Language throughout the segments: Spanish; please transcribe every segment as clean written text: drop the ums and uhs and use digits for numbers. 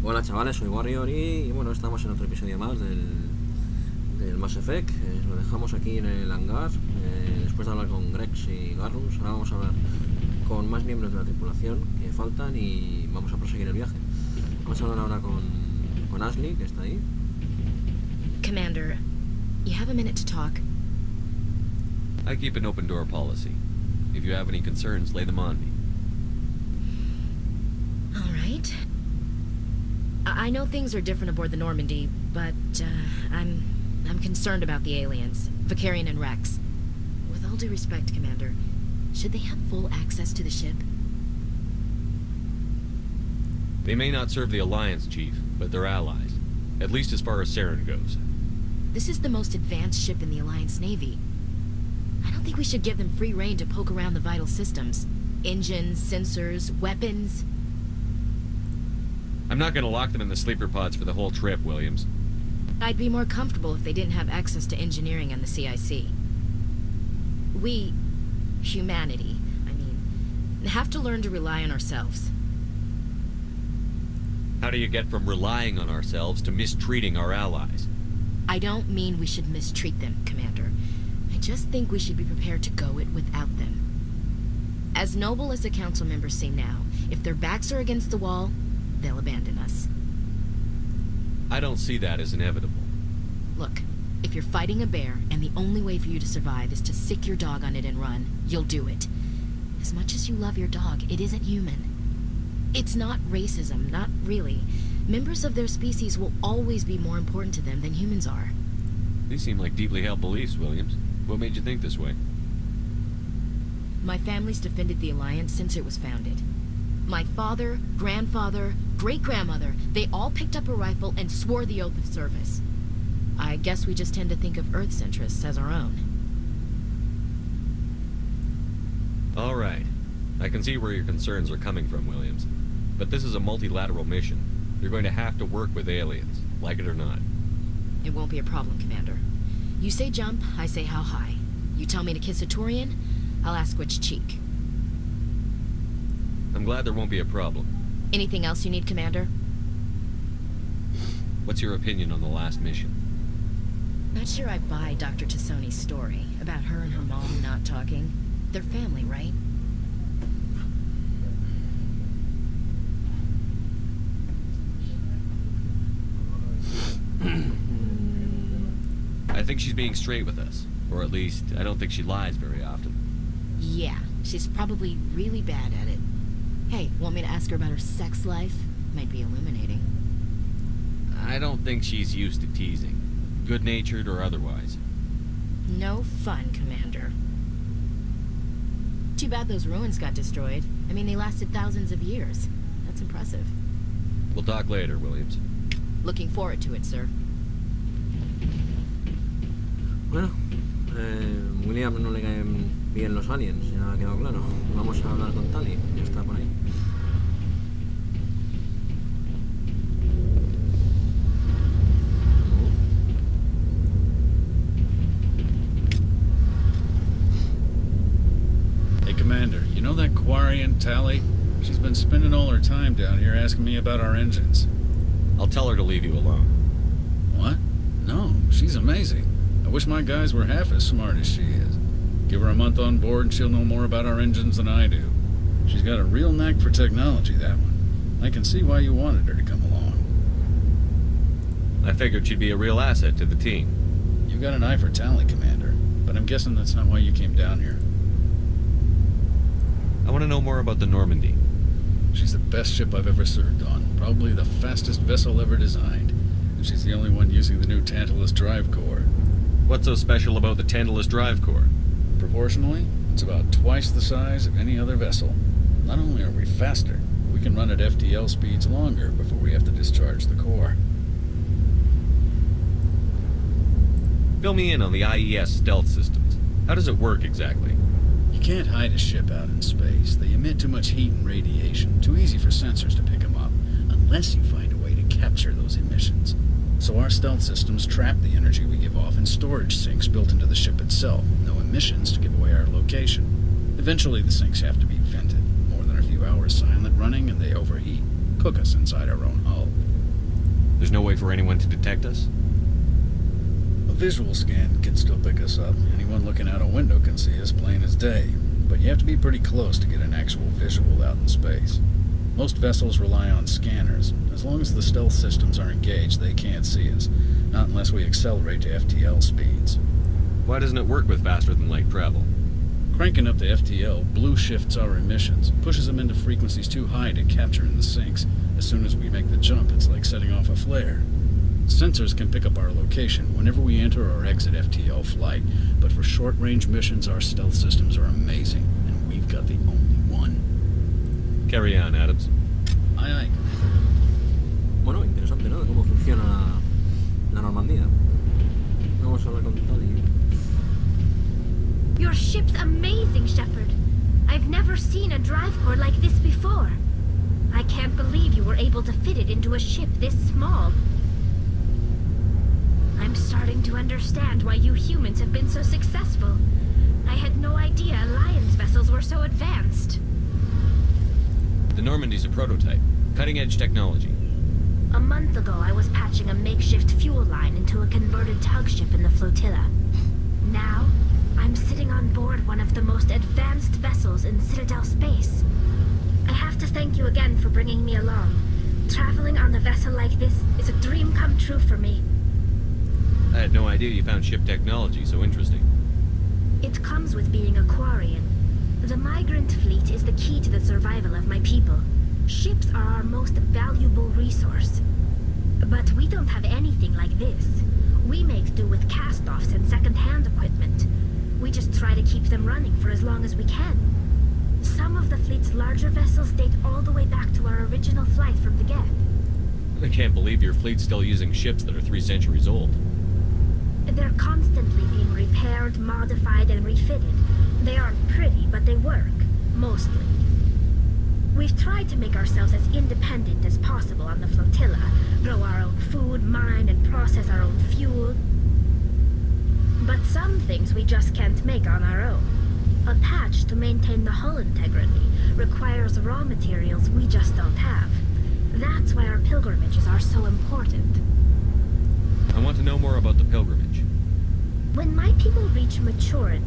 Hola chavales, soy Warrior y bueno, estamos en otro episodio más del Mass Effect. Lo dejamos aquí en el hangar, después de hablar con Grex y Garrus. Ahora vamos a hablar con más miembros de la tripulación que faltan y vamos a proseguir el viaje. Vamos a hablar ahora con Ashley, que está ahí. Commander, you have a minute to talk? I keep an open door policy. If you have any concerns, lay them on me. All right. I know things are different aboard the Normandy, but I'm concerned about the aliens, Vicarian and Rex. With all due respect, Commander, should they have full access to the ship? They may not serve the Alliance, Chief, but they're allies. At least as far as Saren goes. This is the most advanced ship in the Alliance Navy. I don't think we should give them free rein to poke around the vital systems. Engines, sensors, weapons. I'm not gonna lock them in the sleeper pods for the whole trip, Williams. I'd be more comfortable if they didn't have access to engineering and the CIC. We, humanity, have to learn to rely on ourselves. How do you get from relying on ourselves to mistreating our allies? I don't mean we should mistreat them, Commander. I just think we should be prepared to go it without them. As noble as the Council members seem now, if their backs are against the wall, they'll abandon us. I don't see that as inevitable. Look, if you're fighting a bear and the only way for you to survive is to sick your dog on it and run, you'll do it. As much as you love your dog, it isn't human. It's not racism, not really. Members of their species will always be more important to them than humans are. These seem like deeply held beliefs, Williams. What made you think this way? My family's defended the Alliance since it was founded. My father, grandfather, great-grandmother, they all picked up a rifle and swore the oath of service. I guess we just tend to think of Earth's interests as our own. All right. I can see where your concerns are coming from, Williams. But this is a multilateral mission. You're going to have to work with aliens, like it or not. It won't be a problem, Commander. You say jump, I say how high. You tell me to kiss a Turian, I'll ask which cheek. I'm glad there won't be a problem. Anything else you need, Commander? What's your opinion on the last mission? Not sure I buy Dr. Tassoni's story about her and her mom not talking. They're family, right? I think she's being straight with us. Or at least, I don't think she lies very often. Yeah, she's probably really bad at it. Hey, want me to ask her about her sex life? Might be illuminating. I don't think she's used to teasing. Good-natured or otherwise. No fun, Commander. Too bad those ruins got destroyed. I mean, they lasted thousands of years. That's impressive. We'll talk later, Williams. Looking forward to it, sir. Bueno, William no le caen bien los aliens, ya ha quedado claro. Vamos a hablar con Tali, que está por ahí. Hey, Commander, you know that Quarian, Tali? She's been spending all her time down here asking me about our engines. I'll tell her to leave you alone. What? No, she's amazing. I wish my guys were half as smart as she is. Give her a month on board and she'll know more about our engines than I do. She's got a real knack for technology, that one. I can see why you wanted her to come along. I figured she'd be a real asset to the team. You got an eye for Tali, Commander, but I'm guessing that's not why you came down here. I want to know more about the Normandy. She's the best ship I've ever served on, probably the fastest vessel ever designed. And she's the only one using the new Tantalus drive core. What's so special about the Tantalus drive core? Proportionally, it's about twice the size of any other vessel. Not only are we faster, we can run at FTL speeds longer before we have to discharge the core. Fill me in on the IES stealth systems. How does it work exactly? You can't hide a ship out in space. They emit too much heat and radiation, too easy for sensors to pick them up, unless you find a way to capture those emissions. So our stealth systems trap the energy we give off in storage sinks built into the ship itself, no emissions to give away our location. Eventually the sinks have to be vented. More than a few hours silent running and they overheat, cook us inside our own hull. way for anyone to detect us? A visual scan can still pick us up. Anyone looking out a window can see us plain as day. But you have to be pretty close to get an actual visual out in space. Most vessels rely on scanners. As long as the stealth systems are engaged, they can't see us. Not unless we accelerate to FTL speeds. Why doesn't it work with faster-than-light travel? Cranking up the FTL blue shifts our emissions, pushes them into frequencies too high to capture in the sinks. As soon as we make the jump, it's like setting off a flare. Sensors can pick up our location whenever we enter or exit FTL flight, but for short-range missions, our stealth systems are amazing, and we've got the only one. Carry on, Adams. Aye, aye. Bueno, interesante, ¿no? De cómo funciona la Normandía. Vamos a hablar con Tali. Your ship's amazing, Shepard. I've never seen a drive core like this before. I can't believe you were able to fit it into a ship this small. I'm starting to understand why you humans have been so successful. I had no idea Alliance vessels were so advanced. The Normandy's a prototype. Cutting-edge technology. A month ago, I was patching a makeshift fuel line into a converted tug ship in the flotilla. Now, I'm sitting on board one of the most advanced vessels in Citadel space. I have to thank you again for bringing me along. Traveling on a vessel like this is a dream come true for me. I had no idea you found ship technology so interesting. It comes with being a Quarian. The migrant fleet is the key to the survival of my people. Ships are our most valuable resource. But we don't have anything like this. We make do with cast-offs and second-hand equipment. We just try to keep them running for as long as we can. Some of the fleet's larger vessels date all the way back to our original flight from the Geth. I can't believe your fleet's still using ships that are 3 centuries old. They're constantly being repaired, modified, and refitted. They aren't pretty, but they work. Mostly. We've tried to make ourselves as independent as possible on the flotilla, grow our own food, mine, and process our own fuel. But some things we just can't make on our own. A patch to maintain the hull integrity requires raw materials we just don't have. That's why our pilgrimages are so important. I want to know more about the pilgrimage. When my people reach maturity,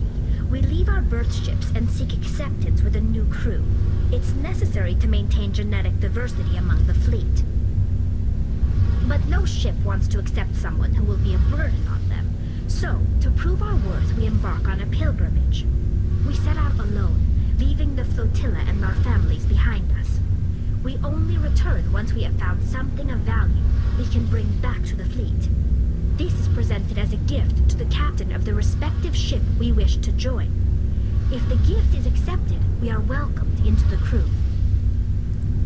we leave our birth ships and seek acceptance with a new crew. It's necessary to maintain genetic diversity among the fleet. But no ship wants to accept someone who will be a burden on them. So, to prove our worth, we embark on a pilgrimage. We set out alone, leaving the flotilla and our families behind us. We only return once we have found something of value we can bring back to the fleet. This is presented as a gift to the captain of the respective ship we wish to join. If the gift is accepted, we are welcomed into the crew.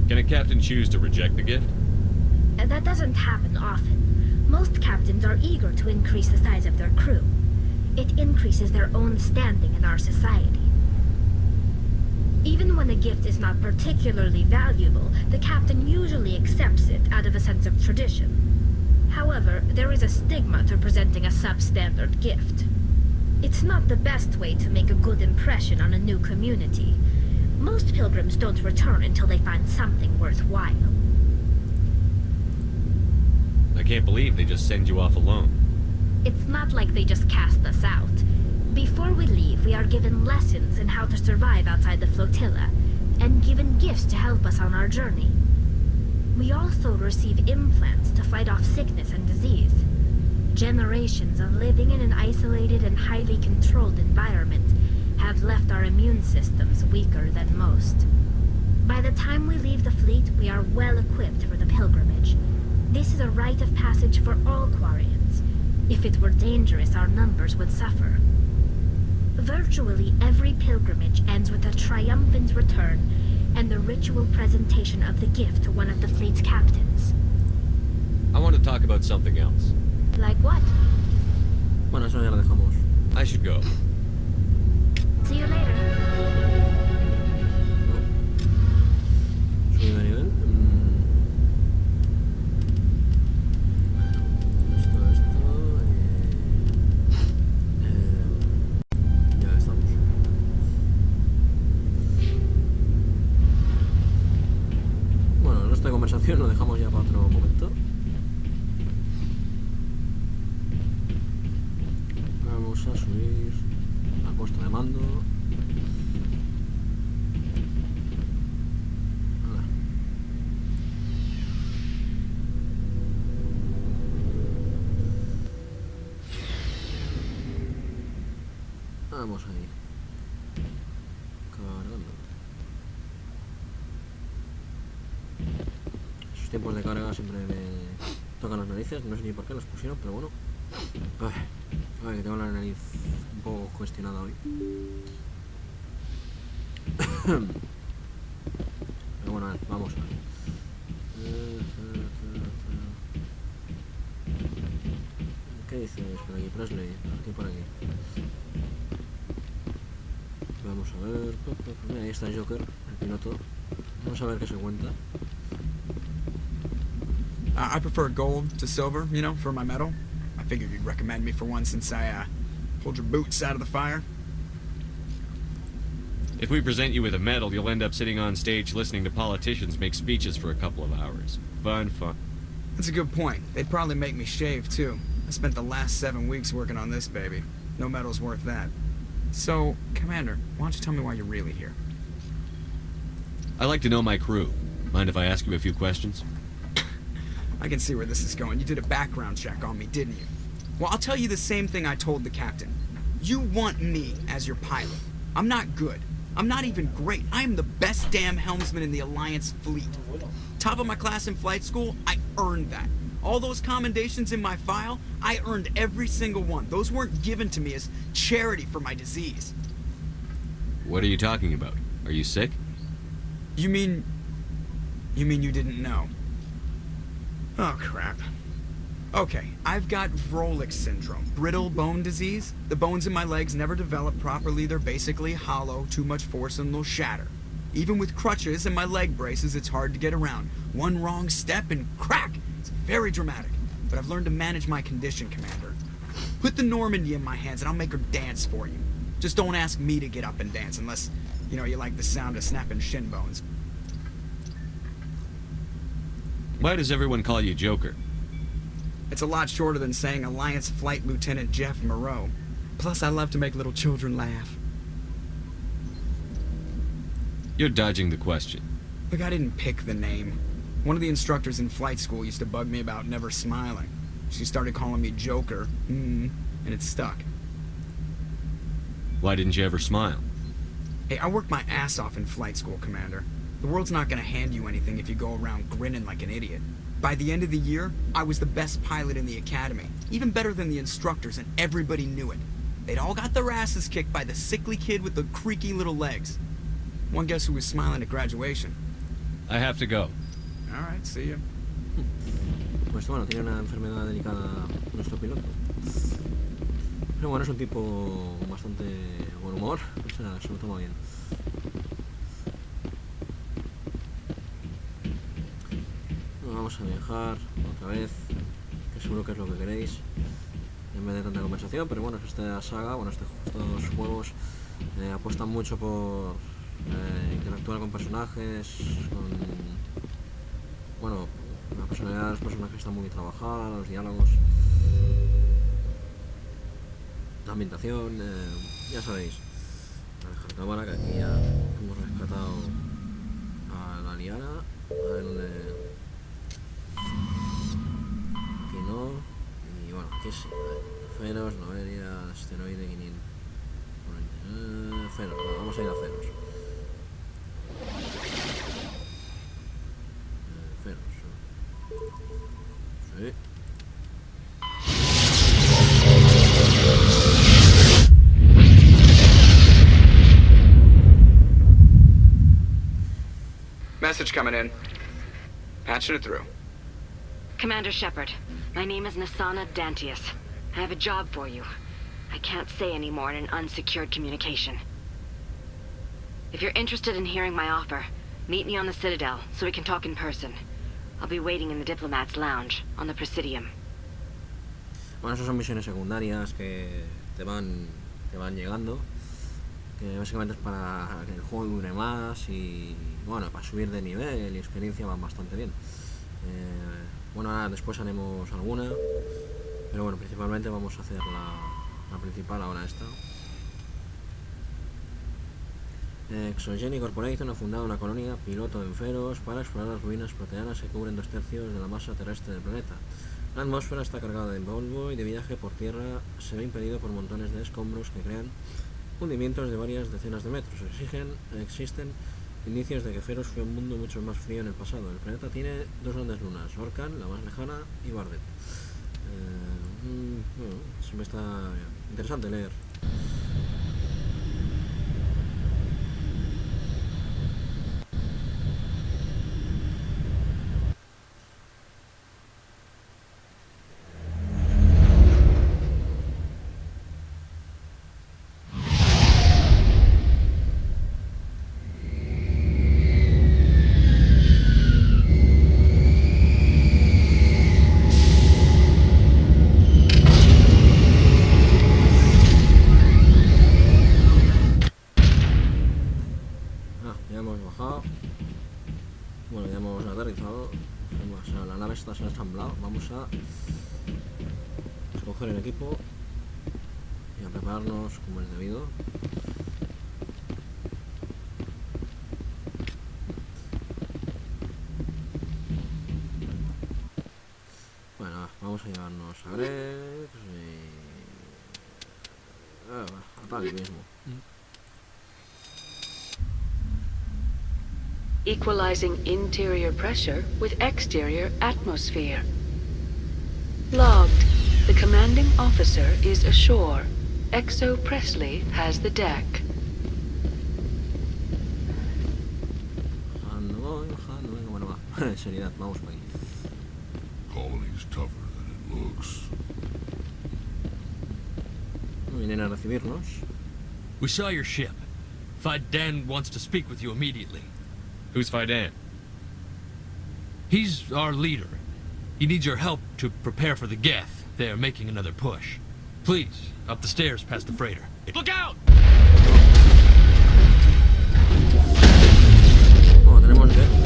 Can a captain choose to reject the gift? That doesn't happen often. Most captains are eager to increase the size of their crew. It increases their own standing in our society. Even when a gift is not particularly valuable, the captain usually accepts it out of a sense of tradition. However, there is a stigma to presenting a substandard gift. It's not the best way to make a good impression on a new community. Most pilgrims don't return until they find something worthwhile. I can't believe they just send you off alone. It's not like they just cast us out. Before we leave, we are given lessons in how to survive outside the flotilla, and given gifts to help us on our journey. We also receive implants to fight off sickness and disease. Generations of living in an isolated and highly controlled environment have left our immune systems weaker than most. By the time we leave the fleet, we are well equipped for the pilgrimage. This is a rite of passage for all Quarians. If it were dangerous, our numbers would suffer. Virtually every pilgrimage ends with a triumphant return and the ritual presentation of the gift to one of the fleet's captains. I want to talk about something else. Like what? Bueno, eso ya lo dejamos. I should go. See you later. Subir de nivel. Ya estamos. Bueno, nuestra conversación lo dejamos ya para otro momento. Vamos ahí. Cargando. Esos tiempos de carga siempre me tocan las narices. No sé ni por qué los pusieron, pero bueno. Ay, que tengo la nariz un poco cuestionada hoy. Pero bueno, a ver, vamos a ver. ¿Qué dices por aquí, Presley? Aquí por aquí. Vamos a ver. Mira, ahí está Joker, el piloto. Vamos a ver qué se cuenta. I prefer gold to silver, you know, for my medal. I figured you'd recommend me for one since I pulled your boots out of the fire. If we present you with a medal, you'll end up sitting on stage listening to politicians make speeches for a couple of hours. Fun. That's a good point. They'd probably make me shave, too. I spent the last 7 weeks working on this baby. No medal's worth that. So, Commander, why don't you tell me why you're really here? I like to know my crew. Mind if I ask you a few questions? I can see where this is going. You did a background check on me, didn't you? Well, I'll tell you the same thing I told the captain. You want me as your pilot. I'm not good. I'm not even great. I am the best damn helmsman in the Alliance fleet. Top of my class in flight school, I earned that. All those commendations in my file, I earned every single one. Those weren't given to me as charity for my disease. What are you talking about? Are you sick? You mean you didn't know? Oh, crap. Okay, I've got Vrolik syndrome, brittle bone disease. The bones in my legs never develop properly. They're basically hollow, too much force and they'll shatter. Even with crutches and my leg braces, it's hard to get around. One wrong step and crack! It's very dramatic. But I've learned to manage my condition, Commander. Put the Normandy in my hands and I'll make her dance for you. Just don't ask me to get up and dance unless, you know, you like the sound of snapping shin bones. Why does everyone call you Joker? It's a lot shorter than saying Alliance Flight Lieutenant Jeff Moreau. Plus, I love to make little children laugh. You're dodging the question. Look, I didn't pick the name. One of the instructors in flight school used to bug me about never smiling. She started calling me Joker, and it stuck. Why didn't you ever smile? Hey, I worked my ass off in flight school, Commander. The world's not gonna hand you anything if you go around grinning like an idiot. By the end of the year, I was the best pilot in the academy, even better than the instructors, and everybody knew it. They'd all got their asses kicked by the sickly kid with the creaky little legs. One guess who was smiling at graduation? I have to go. All right, see ya. Pues bueno, tiene una enfermedad delicada nuestro piloto. Pero bueno, es un tipo bastante buen humor, o sea, se lo toma bien. Vamos a viajar otra vez, que seguro que es lo que queréis, en vez de tanta conversación, pero bueno, esta saga, bueno, estos juegos apuestan mucho por interactuar con personajes, bueno, la personalidad de los personajes está muy trabajada, los diálogos, la ambientación, ya sabéis. Voy a dejar cámara, que aquí ya hemos rescatado a la Liana, a ver dónde... Aquí no, y bueno, aquí sí, Feros, Novelia, asteroide 500, Feros, vamos a ir a Feros. Feros, sí. Message coming in. Patching it through. Commander Shepard, my name is Nasana Dantius. I have a job for you. I can't say any more in an unsecured communication. If you're interested in hearing my offer, meet me on the Citadel so we can talk in person. I'll be waiting in the Diplomat's Lounge on the Presidium. Bueno, esas son misiones secundarias que te van llegando, que básicamente es para que el juego dure más y bueno, para subir de nivel y experiencia van bastante bien. Bueno, ahora después haremos alguna, pero bueno, principalmente vamos a hacer la principal ahora esta. Exogeny Corporation ha fundado una colonia piloto en Feros para explorar las ruinas proteanas que cubren 2/3 de la masa terrestre del planeta. La atmósfera está cargada de polvo y de viaje por tierra se ve impedido por montones de escombros que crean hundimientos de varias decenas de metros. Existen indicios de que Feros fue un mundo mucho más frío en el pasado. El planeta tiene dos grandes lunas, Orcan, la más lejana, y Bardet. Bueno, siempre está interesante leer. Ya hemos bajado. Bueno, ya hemos aterrizado. O sea, la nave está, se ha ensamblado. Vamos a coger el equipo y a prepararnos como es debido. Bueno, vamos a llevarnos a Geth y... a tal mismo. Equalizing interior pressure with exterior atmosphere. Logged. The commanding officer is ashore. Exo Presley has the deck. Bueno, va. Seriedad, vamos por ahí. Colony's tougher than it looks. Vienen a recibirnos. We saw your ship. Fidan wants to speak with you immediately. Who's Fidan? He's our leader. He needs your help to prepare for the Geth. They're making another push. Please, up the stairs past the freighter. Look out! Oh, tenemos Geth.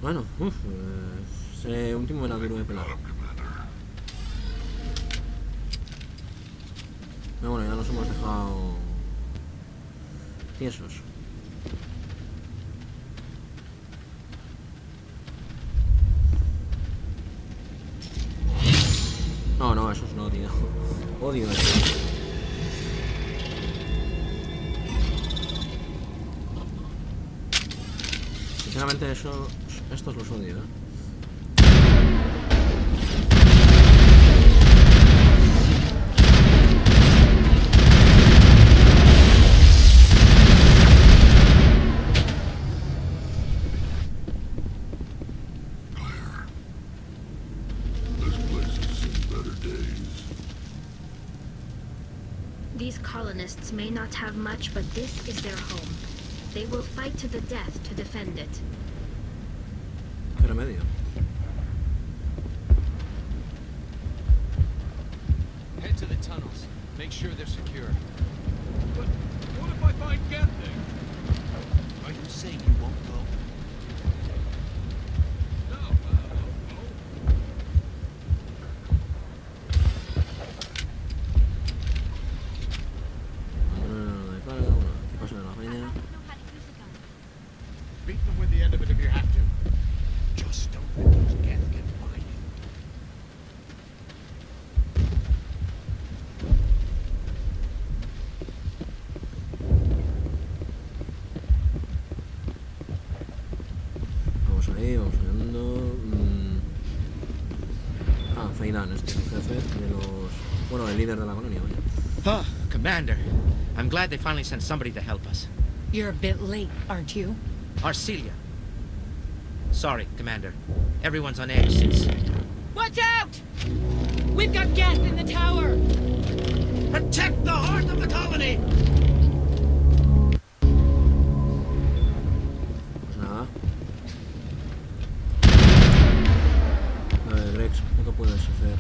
Bueno, ese último era duro de pelar. Pero bueno, ya nos hemos dejado tiesos. No, esos no, tío. Odio eso. Sinceramente estos los odio, Claire, this place has seen better days. These colonists may not have much, but this is their home. They will fight to the death to defend it. ¿Qué remedio? Head to the tunnels. Make sure they're secure. But what if I find Geth there? Are you saying you won't go? No. ¿Qué pasa en la peña? Beat them with the end of it if you have to. Just don't let those Geth get by you. Vamos ahí, vamos andando. Fedan, este es el jefe de los... Bueno, el líder de la colonia, vaya. Oh, Commander. I'm glad they finally sent somebody to help us. You're a bit late, aren't you? Arcelia. Sorry, Commander. Everyone's on edge since... Watch out! We've got Geth in the tower! Protect the heart of the colony! Pues nada. A ver, Grex, ¿qué puedes hacer?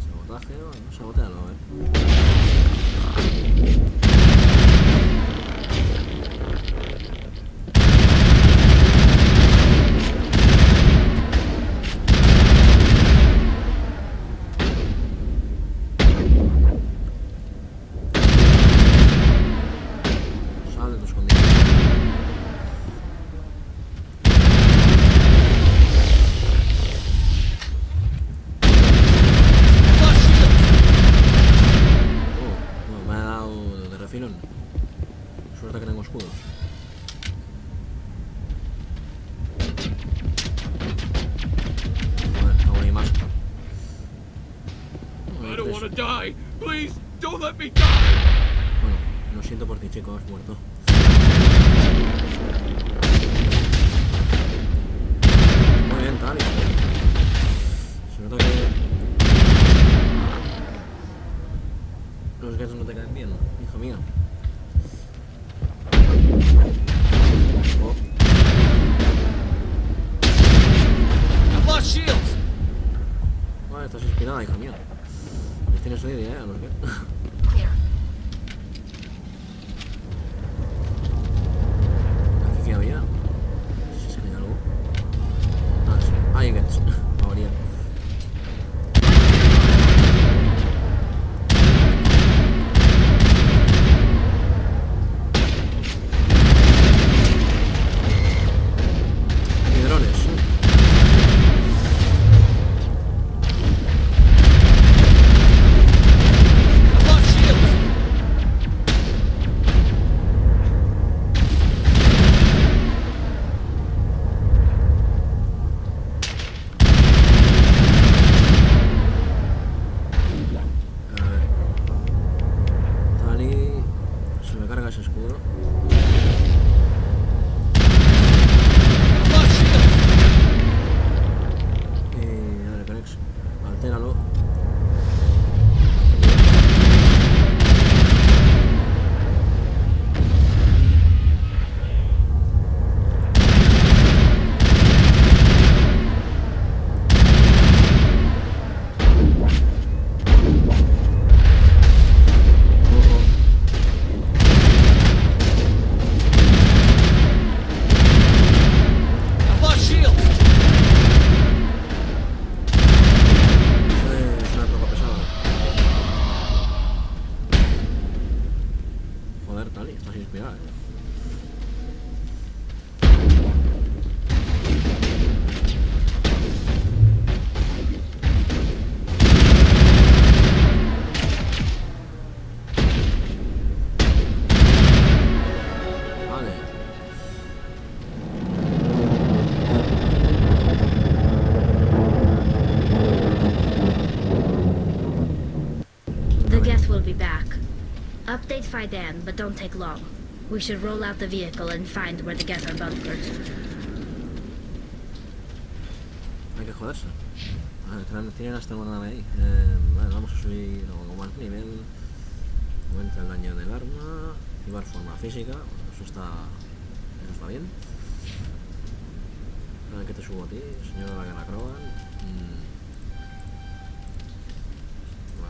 ¿Sabotaje? Bueno, sabotealo, a ver. Sal de tu escondite. No, me ha dado de refilón. Suerte que tengo escudos. Joder, aún hay más. I don't want to die. Please, don't let me die. Bueno, lo siento por ti, chico, has muerto. Muy bien, Tali. Se nota que los Geth no te caen bien, hijo mío. Oh, I've lost shields. vale, estás inspirada, hijo mío. Les tienes su idea, a los Geth. Clear. Aquí que había. No sé si hay algo. Ah, sí. Hay Geth. Habría. Y drones. I've lost shields. A ver. Tali. Se me carga ese escudo. I've lost shields. Y a ver, Grex, altéralo. Ojo. I've lost shields. Es una tropa pesada. Joder, Tali, estás inspirada, Vale. The Geth will be back. Update Fidan, but don't take long. We should roll out the vehicle and find where the Geth are bunkered. Hay que joderse. A ver, tienen hasta una nave ahí. Vale, vamos a subir algo más nivel. Aumenta el daño del arma. Activar forma física. Bueno, eso está bien. A ver qué te subo a ti, señora la gana Crowan.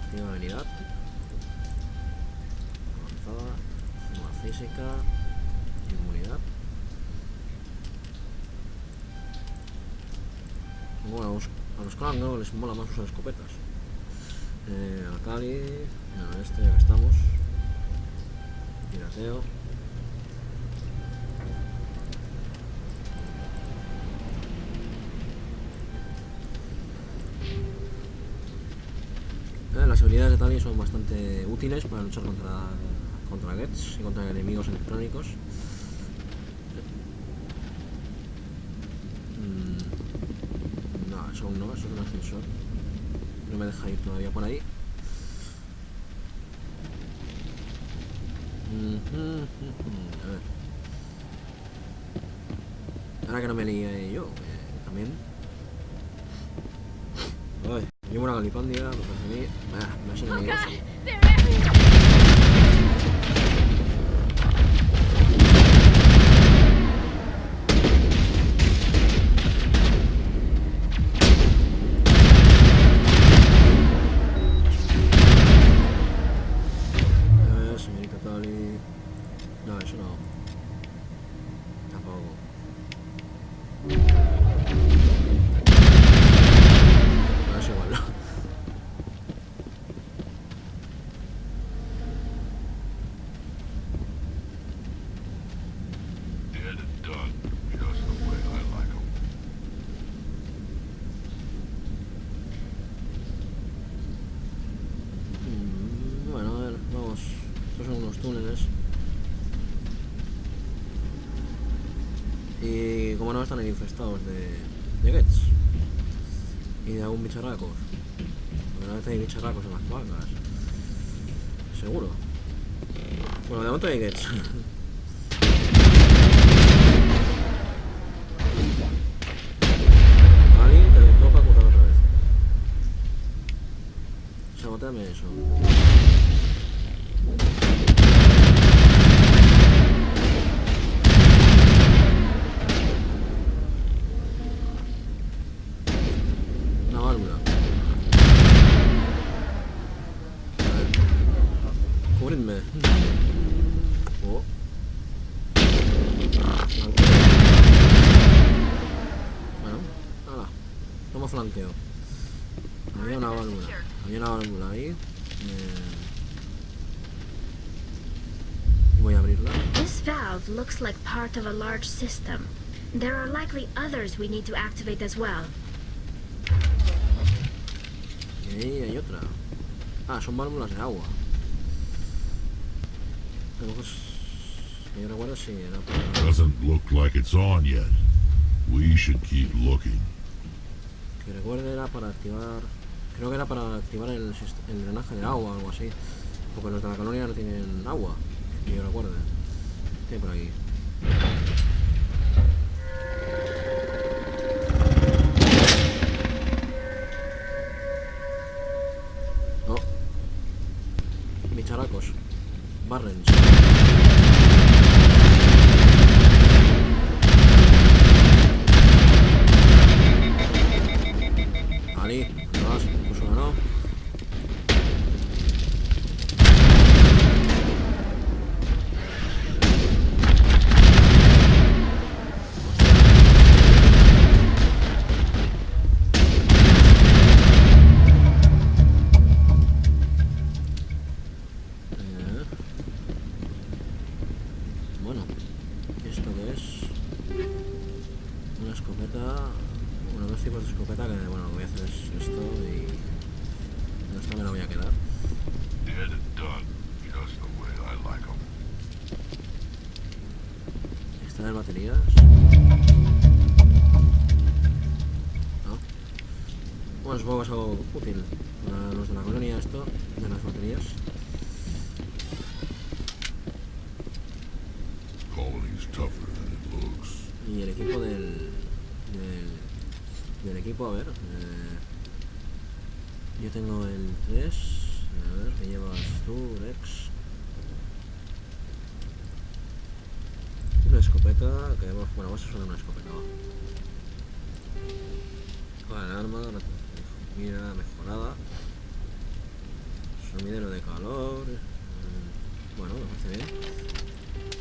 Activa habilidad. Avanzada. Forma física. Inmunidad. Bueno, a los Crowan no les mola más usar escopetas. A Cali. A este ya que estamos. Pirateo. Las habilidades de Tali son bastante útiles para luchar contra Geths y contra enemigos electrónicos. No, eso aún no, eso es un ascensor. No me deja ir todavía por ahí. A ver. Ahora que no me líe yo, también. Ay. Llevo una galipandia, me parece a mí. Más enemigos. Señorita Tali. No, eso no. Tampoco. No, es igual, ¿no? Dead and done, just the way I like 'em. Bueno, a ver, vamos. Estos son unos túneles. Y como no, están ahí infestados de Geths. Y de algún bicharracos. Porque a veces hay bicharracos en las placas. Seguro. Bueno, de momento hay Geths. Ali, te toca currar otra vez. Saboteame eso. Una válvula. Cubridme. Oh. Bueno, hala. Toma flanqueo. Había una válvula. Había una válvula ahí. Voy a abrirla. This valve looks like part of a large system. There are likely others we need to activate as well. Y ahí hay otra. Ah, son válvulas de agua. A lo mejor, que yo recuerdo, sí, era para... Doesn't look like it's on yet. We should keep looking. Que recuerde era para activar... Creo que era para activar el drenaje de agua o algo así. Porque los de la colonia no tienen agua. Que yo recuerde. ¿Qué hay por aquí? No. Bicharacos. Barrens. Ali, ¿qué vas? Pues una no. Bueno, ¿esto qué es? Una escopeta. Bueno, dos tipos de escopeta que, bueno, lo que voy a hacer es esto y... Esta me la voy a quedar. Dead and done, just the way I like 'em. Esta de baterías. No. Bueno, supongo que es algo útil para los de la colonia esto, de las baterías. Colony's tougher than it looks. Y el equipo del equipo, a ver, yo tengo el 3, a ver, ¿qué llevas tú, Rex? Una escopeta, que bueno, vas a usar una escopeta, va. Vale, arma, mira, mejorada. Sumidero de calor, bueno, me parece bien.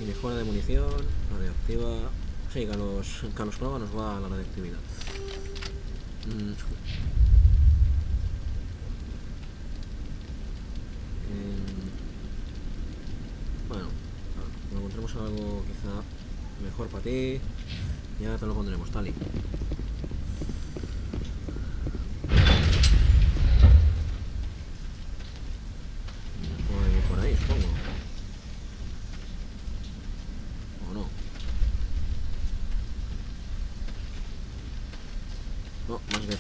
Y mejora de munición, radioactiva. Sí, que a los clones nos va la radioactividad. Bueno, cuando encontremos algo quizá mejor para ti, ya te lo pondremos, Tali. Por ahí, supongo. ¿O no? No, más Geth.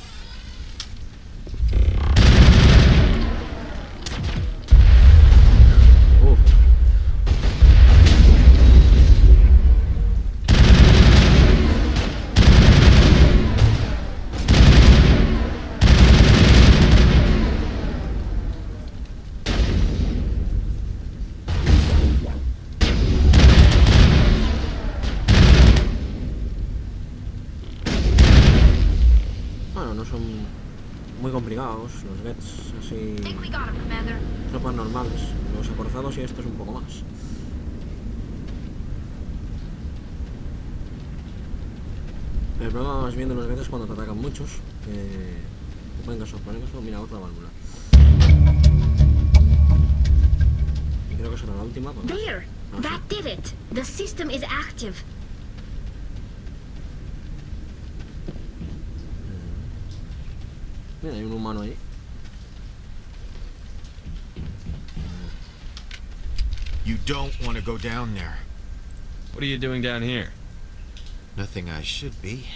bueno, no son muy complicados los Geths, así Think we got him, Commander. tropas normales. Los acorazados y estos un poco más. El problema más bien de los Geth es cuando te atacan muchos, que pueden causar problemas. Mira, otra válvula. Y creo que será la última. Pues, There! ah, That sí. did it! The system is active. Mira, hay un humano ahí. You don't want to go down there. What are you doing down here? Nothing I should be,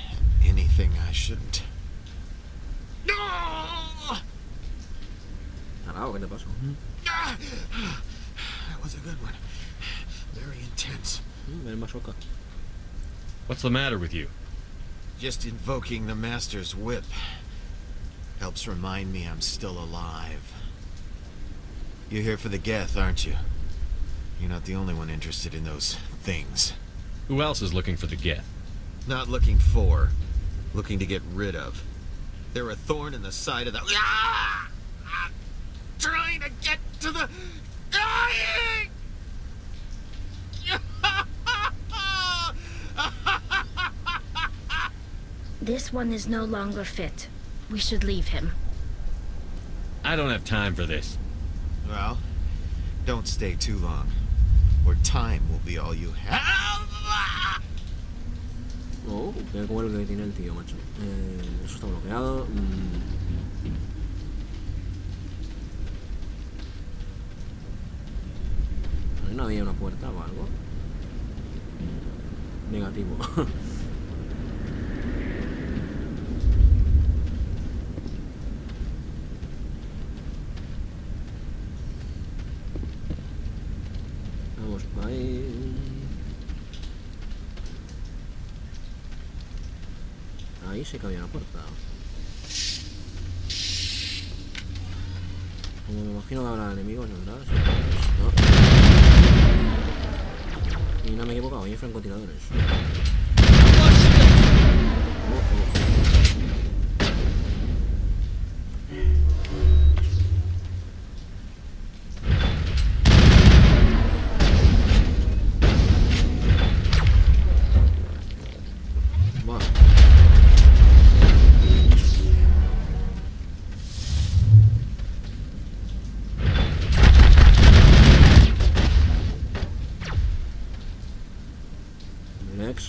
anything I shouldn't. No! Carajo, ¿qué te pasa? That was a good one. Very intense. El masoca. What's the matter with you? Just invoking the Master's whip helps remind me I'm still alive. You're here for the Geth, aren't you? You're not the only one interested in those things. Who else is looking for the Geth? Not looking for, looking to get rid of. They're a thorn in the side of the... Ah! I'm trying to get to the... Dying! This one is no longer fit. We should leave him. I don't have time for this. Well, don't stay too long, or time will be all you have. Oh, qué como el que tiene el tío, macho. Eso está bloqueado. ¿No había una puerta o algo? Negativo. Vamos para ahí. Ahí sí que había una puerta. Como me imagino que habrá enemigos detrás. No. Y no me he equivocado, hay francotiradores.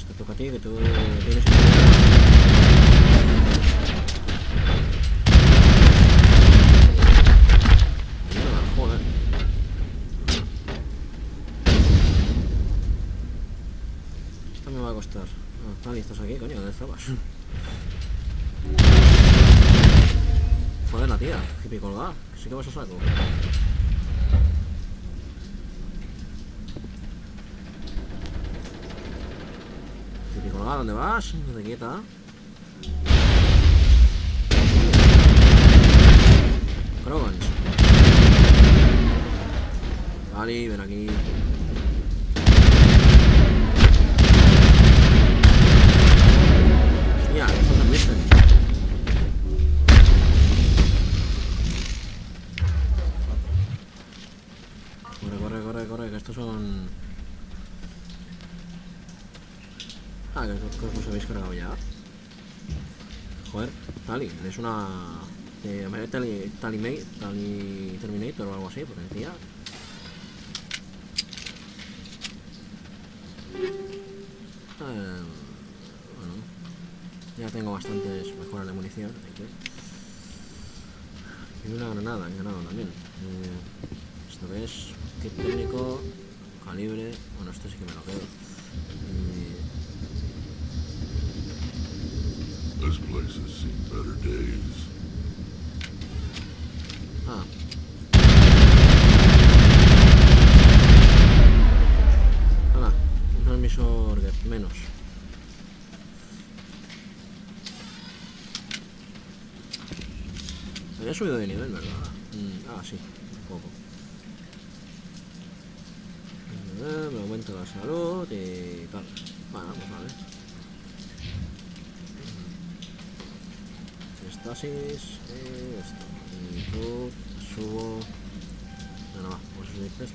Te toca a ti, que tú tienes... Joder. Esto me va a costar. Ah, vale, estás aquí, coño, ¿dónde estabas? Joder, la tía, hippie colgada, sí que vas a saco. ¿A dónde vas? ¿Dónde quieta? Crogans. Vale, ven aquí. Hostia, estos se visten. Corre, que estos son... Ah, que os habéis cargado ya. Joder, Tali, es una... Tali Terminator o algo así, porque decía. Bueno, ya tengo bastantes mejoras de munición. Y una granada, también. Esto es kit técnico, calibre. Bueno, esto sí que me lo quedo. This place has seen better days. Ah. Hala, un transmisor Geth, menos. Había subido de nivel, ¿verdad? Sí, un poco. Me aumenta la salud y tal. Bueno, pues vale. estasis, esto. Y tú, subo. Bueno, va, vamos a subir esto.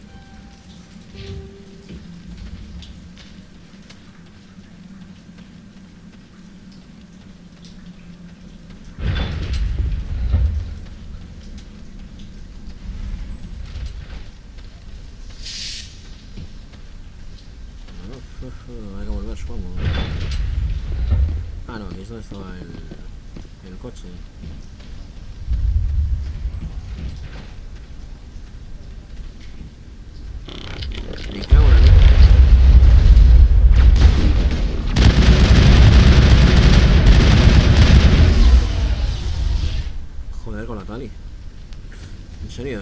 Hay que volver, supongo. Ah, no, aquí es donde estaba el coche. Me cago en la leche. Joder con la Tali. En serio,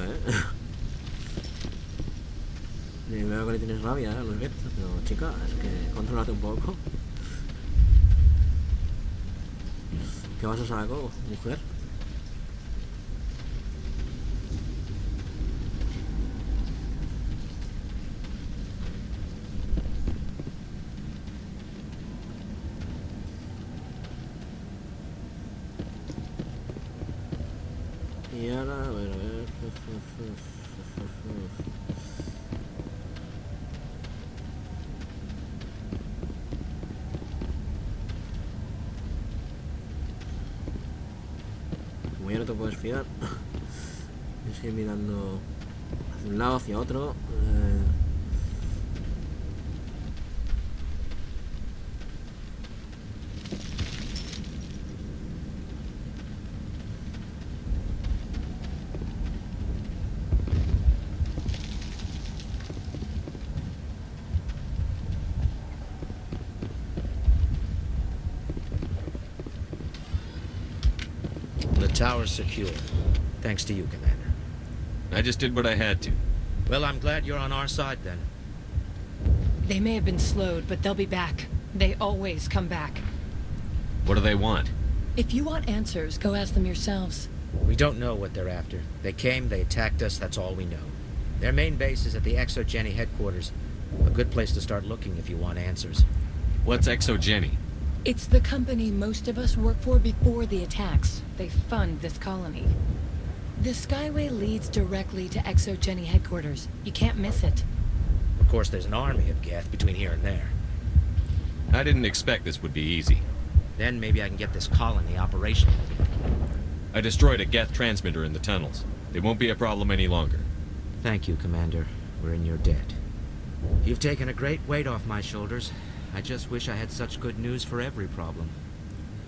Veo que le tienes rabia, los Geth, pero chica, es que controlate un poco. ¿Qué vas a saco, mujer? Y ahora, a ver. Como ya no te puedes fiar, tienes que ir mirando hacia un lado, hacia otro. The tower's secure. Thanks to you, Commander. I just did what I had to. Well, I'm glad you're on our side, then. They may have been slowed, but they'll be back. They always come back. What do they want? If you want answers, go ask them yourselves. We don't know what they're after. They came, they attacked us, that's all we know. Their main base is at the Exogeny headquarters. A good place to start looking if you want answers. What's Exogeny? It's the company most of us worked for before the attacks. They fund this colony. The Skyway leads directly to Exogeny headquarters. You can't miss it. Of course, there's an army of Geth between here and there. I didn't expect this would be easy. Then maybe I can get this colony operational again. I destroyed a Geth transmitter in the tunnels. It won't be a problem any longer. Thank you, Commander. We're in your debt. You've taken a great weight off my shoulders. I just wish I had such good news for every problem.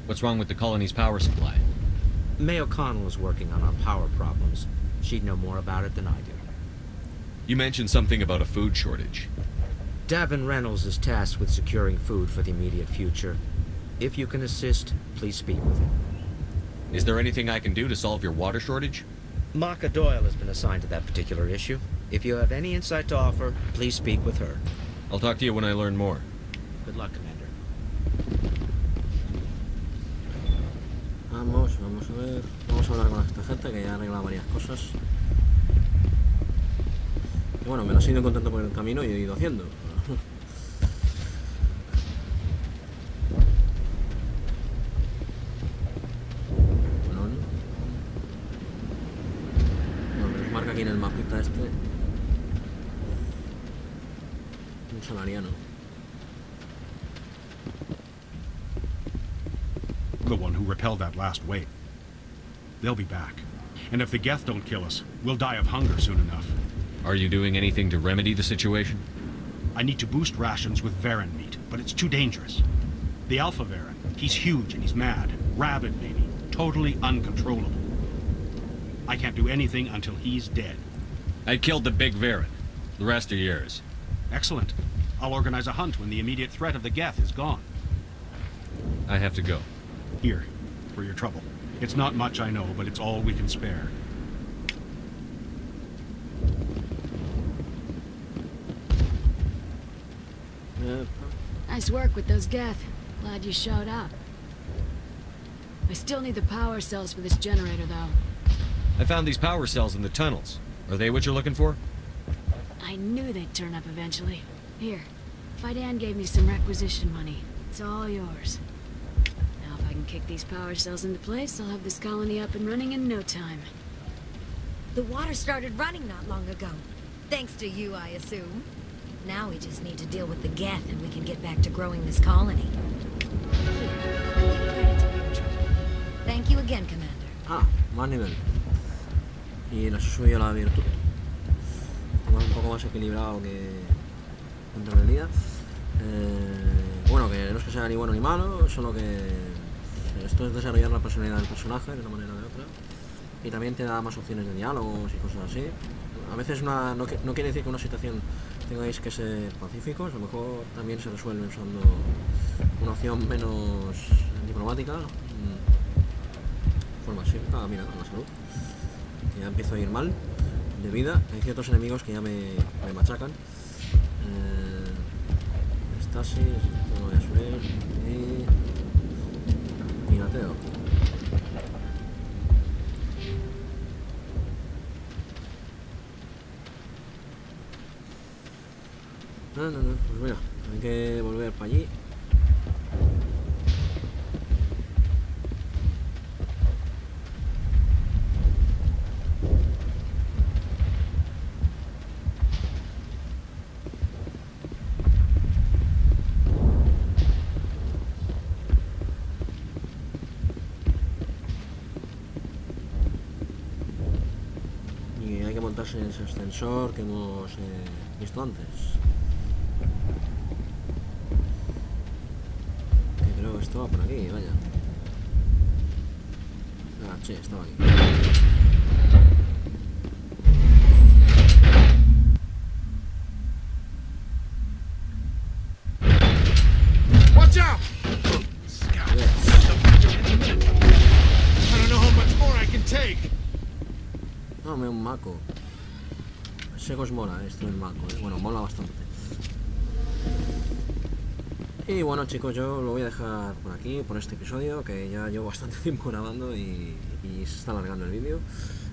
What's wrong with the colony's power supply? May O'Connell is working on our power problems. She'd know more about it than I do. You mentioned something about a food shortage. Davin Reynolds is tasked with securing food for the immediate future. If you can assist, please speak with him. Is there anything I can do to solve your water shortage? Maka Doyle has been assigned to that particular issue. If you have any insight to offer, please speak with her. I'll talk to you when I learn more. Good luck, Commander. Vamos a ver. Vamos a hablar con esta gente que ya ha arreglado varias cosas. Y bueno, me las he ido encontrando por el camino y he ido haciendo. No, nos marca aquí en el mapita este. Un solariano. The one who repelled that last wave. They'll be back. And if the Geth don't kill us, we'll die of hunger soon enough. Are you doing anything to remedy the situation? I need to boost rations with Varen meat, but it's too dangerous. The Alpha Varen, he's huge and he's mad. Rabid, maybe. Totally uncontrollable. I can't do anything until he's dead. I killed the big Varen. The rest are yours. Excellent. I'll organize a hunt when the immediate threat of the Geth is gone. I have to go. Here, for your trouble. It's not much, I know, but it's all we can spare. Nice work with those Geth. Glad you showed up. I still need the power cells for this generator, though. I found these power cells in the tunnels. Are they what you're looking for? I knew they'd turn up eventually. Here, Fidan gave me some requisition money. It's all yours. Now if I can kick these power cells into place, I'll have this colony up and running in no time. The water started running not long ago. Thanks to you, I assume. Now we just need to deal with the Geth and we can get back to growing this colony. Thank you again, Commander. Ah, más nivel. Y nos subió la virtud. Estamos un poco más equilibrado que en el día. Bueno, que no es que sea ni bueno ni malo, solo que esto es desarrollar la personalidad del personaje de una manera o de otra. Y también te da más opciones de diálogos y cosas así. A veces no quiere decir que una situación tengáis que ser pacíficos, a lo mejor también se resuelve usando una opción menos diplomática. Forma así. Ah, mira, la salud. Que ya empiezo a ir mal de vida. Hay ciertos enemigos que ya me machacan. Estasis, no voy a subir. Y pirateo. No, pues mira, hay que volver para allí. Y hay que montarse en ese ascensor que hemos visto antes. Creo que estaba por aquí, vaya. Ah, che, estaba aquí. Watch out! I don't know how much more I can take. No, me un maco. Secos mola esto del maco, Bueno, mola bastante. Y bueno, chicos, yo lo voy a dejar por aquí, por este episodio, que ya llevo bastante tiempo grabando y se está alargando el vídeo.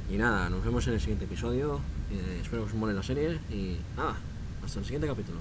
Y nada, nos vemos en el siguiente episodio. Espero que os mole la serie y nada, hasta el siguiente capítulo.